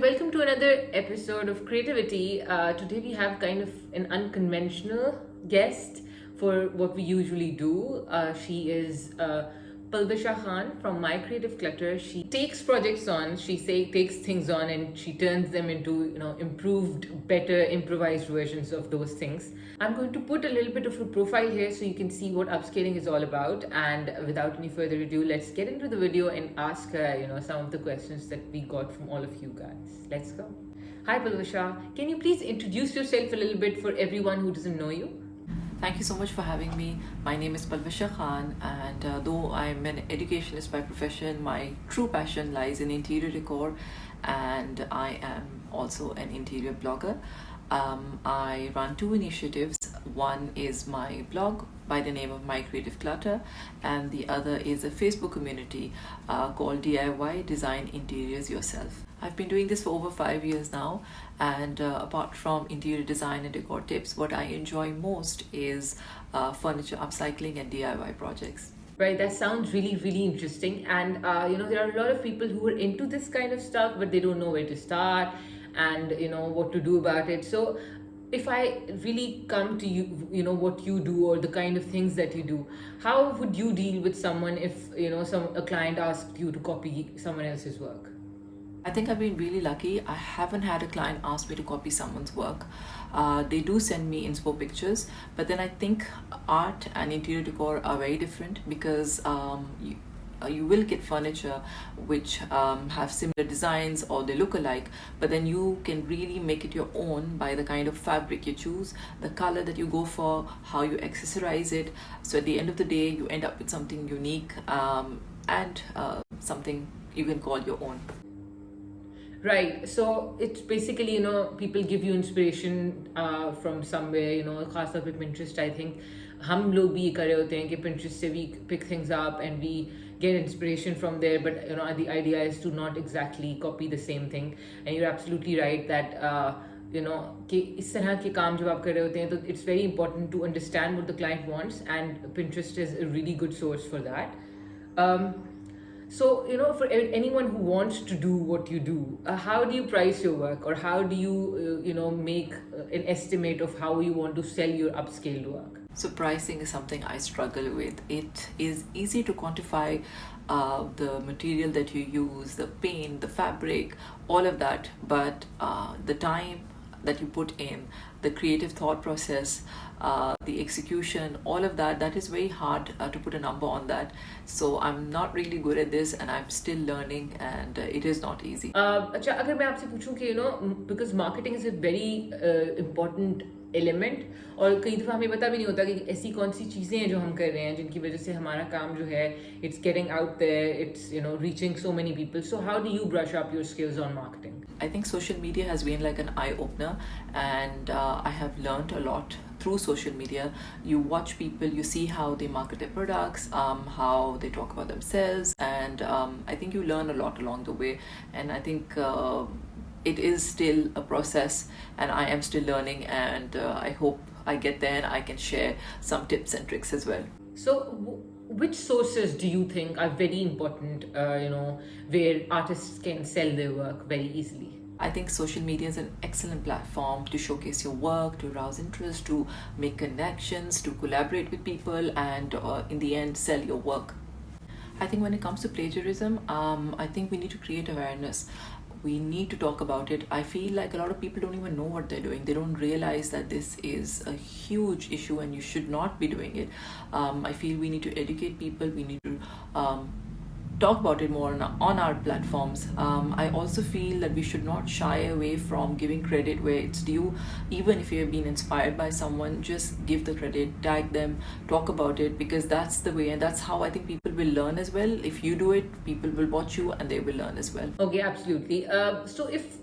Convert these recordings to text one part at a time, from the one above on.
welcome to another episode of Creativity. Today we have kind of an unconventional guest for what we usually do. She is Palwasha Khan from My Creative Clutter. She takes projects on, takes things on, and she turns them into improved, better, improvised versions of those things. I'm going to put a little bit of a profile here so you can see what upscaling is all about. And without any further ado, let's get into the video and ask her, some of the questions that we got from all of you guys. Let's go. Hi Palwasha, can you please introduce yourself a little bit for everyone who doesn't know you? Thank you so much for having me. My name is Palwasha Khan, and though I'm an educationist by profession, my true passion lies in interior decor, and I am also an interior blogger. I run two initiatives. One is my blog by the name of My Creative Clutter, and the other is a Facebook community called DIY Design Interiors Yourself. I've been doing this for over 5 years now, and apart from interior design and decor tips, what I enjoy most is furniture upcycling and DIY projects. Right, that sounds really, really interesting. And there are a lot of people who are into this kind of stuff, but they don't know where to start and what to do about it. So if I really come to you, what you do or the kind of things that you do, how would you deal with someone if a client asked you to copy someone else's work? I think I've been really lucky. I haven't had a client ask me to copy someone's work. They do send me inspo pictures, but then I think art and interior decor are very different because you will get furniture which have similar designs or they look alike, but then you can really make it your own by the kind of fabric you choose, the color that you go for, how you accessorize it. So at the end of the day, you end up with something unique and something you can call your own. Right, so it's basically people give you inspiration from somewhere, खास तौर पे Pinterest. I think हम लोग भी कर रहे होते हैं कि Pinterest से we pick things up and we get inspiration from there, but the idea is to not exactly copy the same thing. And you're absolutely right that कि इस तरह के काम जब आप कर रहे होते हैं तो it's very important to understand what the client wants, and Pinterest is a really good source for that. So, for anyone who wants to do what you do, how do you price your work, or how do you, make an estimate of how you want to sell your upscaled work? So pricing is something I struggle with. It is easy to quantify the material that you use, the paint, the fabric, all of that, but the time that you put in, the creative thought process, the execution, all of that is very hard to put a number on that. So I'm not really good at this, and I'm still learning, and it is not easy. अच्छा, अगर मैं आपसे पूछूं कि because marketing is a very important element, और कई दफ़ा हमें पता भी नहीं होता कि ऐसी कौन सी चीज़ें हैं जो हम कर रहे हैं जिनकी वजह से हमारा काम जो है it's getting out there, it's reaching so many people. So how do you brush up your skills on marketing? I think social media has been like an eye-opener, and I have learned a lot through social media. You watch people, you see how they market their products, how they talk about themselves, and I think you learn a lot along the way. And I think it is still a process, and I am still learning, and I hope I get there and I can share some tips and tricks as well. So which sources do you think are very important, where artists can sell their work very easily? I think social media is an excellent platform to showcase your work, to arouse interest, to make connections, to collaborate with people, and in the end, sell your work. I think when it comes to plagiarism, I think we need to create awareness. We need to talk about it. I feel like a lot of people don't even know what they're doing. They don't realize that this is a huge issue and you should not be doing it. I feel we need to educate people. We need to talk about it more on our platforms. I also feel that we should not shy away from giving credit where it's due. Even if you have been inspired by someone, just give the credit, tag them, talk about it, because that's the way, and that's how I think people will learn as well. If you do it, people will watch you and they will learn as well. Okay, absolutely. So if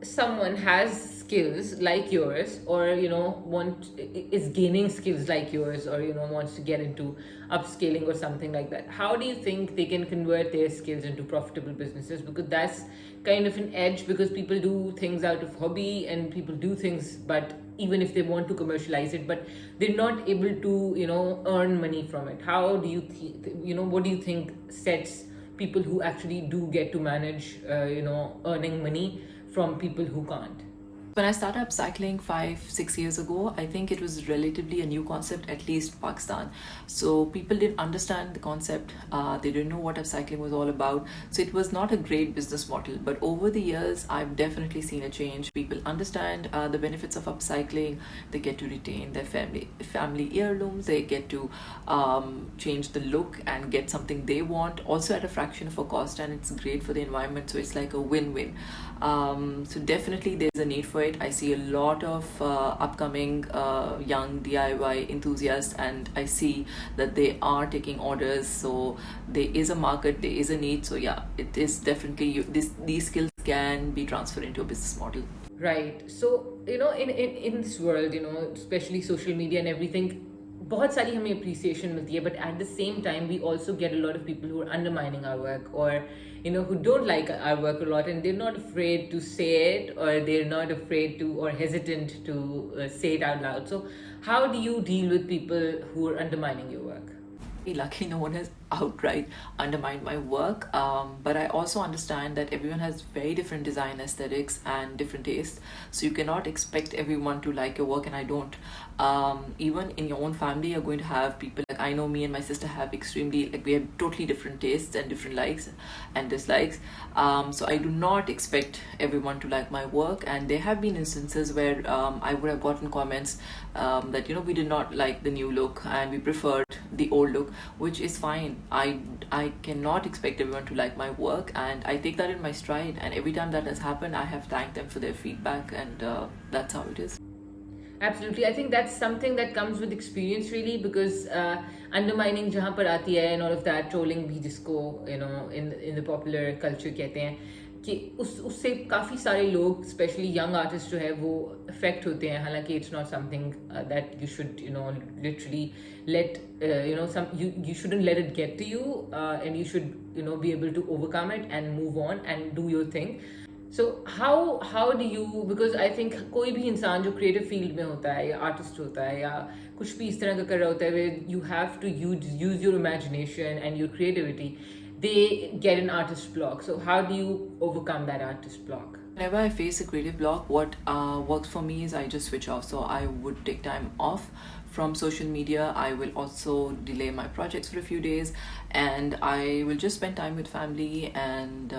someone has skills like yours, or is gaining skills like yours, or wants to get into upscaling or something like that, how do you think they can convert their skills into profitable businesses? Because that's kind of an edge, because people do things out of hobby and people do things, but even if they want to commercialize it, but they're not able to earn money from it. How do you what do you think sets people who actually do get to manage, earning money from people who can't? When I started upcycling 5-6 years ago, I think it was relatively a new concept, at least Pakistan. So people didn't understand the concept. They didn't know what upcycling was all about. So it was not a great business model. But over the years, I've definitely seen a change. People understand the benefits of upcycling. They get to retain their family heirlooms. They get to change the look and get something they want, also at a fraction of a cost. And it's great for the environment. So it's like a win-win. So definitely there's a need for it. I see a lot of upcoming young DIY enthusiasts, and I see that they are taking orders. So there is a market, there is a need. So yeah, it is definitely these skills can be transferred into a business model. Right. So, in this world, especially social media and everything, बहुत सारी हमें appreciation मिलती है, but at the same time we also get a lot of people who are undermining our work, or who don't like our work a lot, and they're not afraid to say it, or they're not afraid to, or hesitant to say it out loud. So how do you deal with people who are undermining your work? Luckily, no one has outright undermined my work, but I also understand that everyone has very different design aesthetics and different tastes, so you cannot expect everyone to like your work, and I don't. Even in your own family, you're going to have people, like I know me and my sister have extremely, like we have totally different tastes and different likes and dislikes, so I do not expect everyone to like my work. And there have been instances where I would have gotten comments that we did not like the new look and we preferred the old look, which is fine. I cannot expect everyone to like my work, and I take that in my stride, and every time that has happened I have thanked them for their feedback, and that's how it is. Absolutely. I think that's something that comes with experience, really, because undermining जहाँ पर आती है and all of that, trolling भी जिसको in the popular culture कहते हैं, कि उससे काफ़ी सारे लोग, especially young artists जो है वो affect होते हैं. हालांकि it's not something that you should literally let you shouldn't let it get to you, and you should be able to overcome it and move on and do your thing. So how do you, because I think कोई भी इंसान जो creative field में होता है या artist होता है या कुछ भी इस तरह का कर रहा होता है, where you have to use your imagination and your creativity, they get an artist block. So how do you overcome that artist block? Whenever I face a creative block, what works for me is I just switch off. So I would take time off from social media. I will also delay my projects for a few days, and I will just spend time with family. And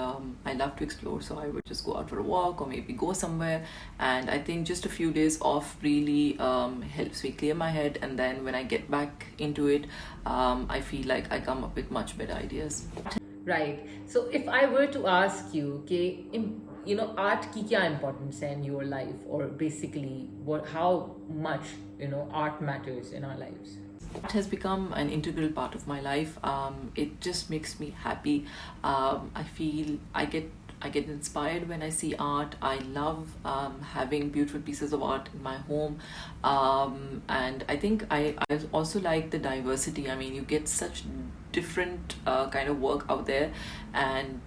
I love to explore, so I would just go out for a walk or maybe go somewhere. And I think just a few days off really helps me clear my head. And then when I get back into it, I feel like I come up with much better ideas. Right. So if I were to ask you, okay, art की क्या importance है in your life, or basically how much art matters in our lives? Art has become an integral part of my life. It just makes me happy. I feel I get inspired when I see art. I love having beautiful pieces of art in my home, and I think I also like the diversity. I mean, you get such different kind of work out there, and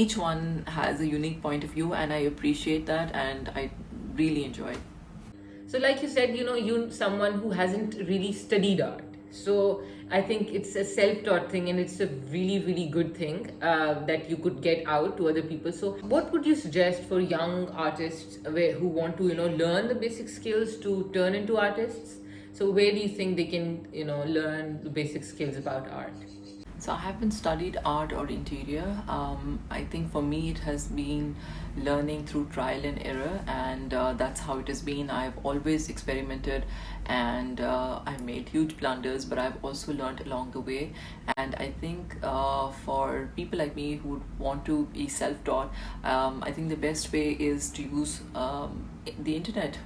each one has a unique point of view, and I appreciate that, and I really enjoy it. So like you said, you're someone who hasn't really studied art. So I think it's a self-taught thing, and it's a really, really good thing that you could get out to other people. So what would you suggest for young artists who want to, learn the basic skills to turn into artists? So where do you think they can, learn the basic skills about art? So I haven't studied art or interior. I think for me it has been learning through trial and error, and that's how it has been. I've always experimented, and I've made huge blunders, but I've also learned along the way. And I think for people like me who want to be self-taught, I think the best way is to use the internet.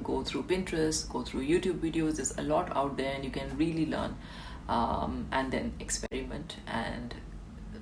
Go through Pinterest, go through YouTube videos. There's a lot out there, and you can really learn. And then experiment and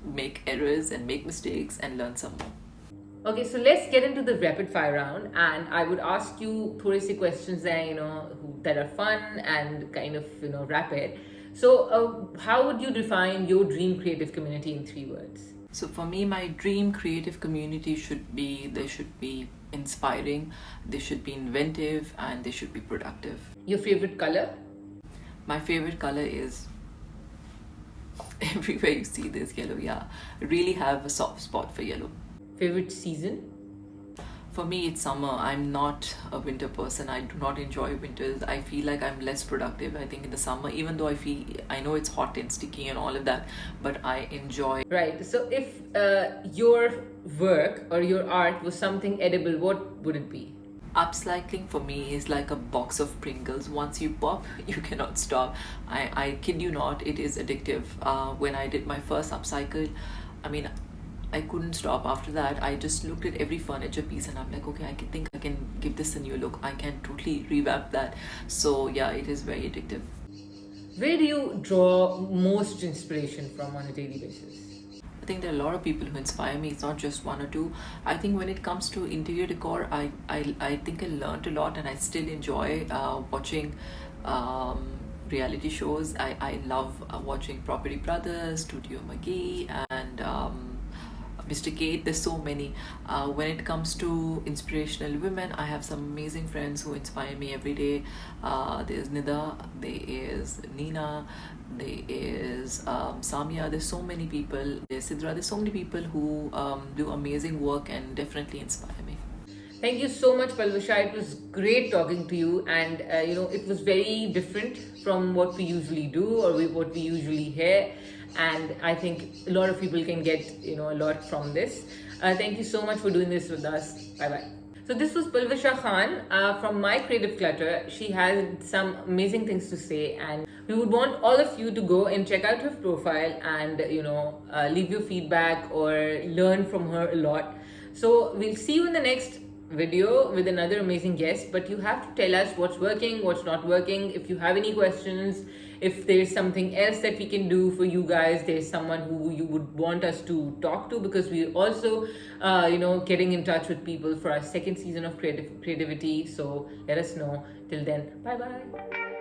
make errors and make mistakes and learn some more. Okay, so let's get into the rapid fire round, and I would ask you थोड़े से questions that are fun and kind of rapid. So how would you define your dream creative community in 3 words? So for me, my dream creative community should be inspiring, they should be inventive, and they should be productive. Your favorite color? My favorite color is Everywhere you see this yellow, yeah. I really have a soft spot for yellow. Favorite season? For me, it's summer. I'm not a winter person. I do not enjoy winters. I feel like I'm less productive, I think, in the summer, even though I know it's hot and sticky and all of that, but I enjoy. Right. So if your work or your art was something edible, what would it be? Upcycling for me is like a box of Pringles. Once you pop, you cannot stop. I kid you not, it is addictive. When I did my first upcycle, I mean, I couldn't stop after that. I just looked at every furniture piece and I'm like, okay, think I can give this a new look. I can totally revamp that. So yeah, it is very addictive. Where do you draw most inspiration from on a daily basis? I think there are a lot of people who inspire me. It's not just one or two. I think when it comes to interior decor, I think I learned a lot and I still enjoy watching reality shows. I love watching Property Brothers, Studio McGee, and Mr. Kate. There's so many. When it comes to inspirational women, I have some amazing friends who inspire me every day. There's Nida, there is Nina, there is Samia. There's so many people. There's Sidra. There's so many people who do amazing work and definitely inspire me. Thank you so much, Palwasha. It was great talking to you, and it was very different from what we usually do or what we usually hear. And I think a lot of people can get a lot from this. Thank you so much for doing this with us. Bye bye. So this was Palwasha Khan from My Creative Clutter. She had some amazing things to say, and we would want all of you to go and check out her profile and leave your feedback or learn from her a lot. So we'll see you in the next video with another amazing guest, but you have to tell us what's working, what's not working. If you have any questions, if there's something else that we can do for you guys, there's someone who you would want us to talk to, because we're also getting in touch with people for our second season of Creativi-Tea. So let us know. Till then, bye bye.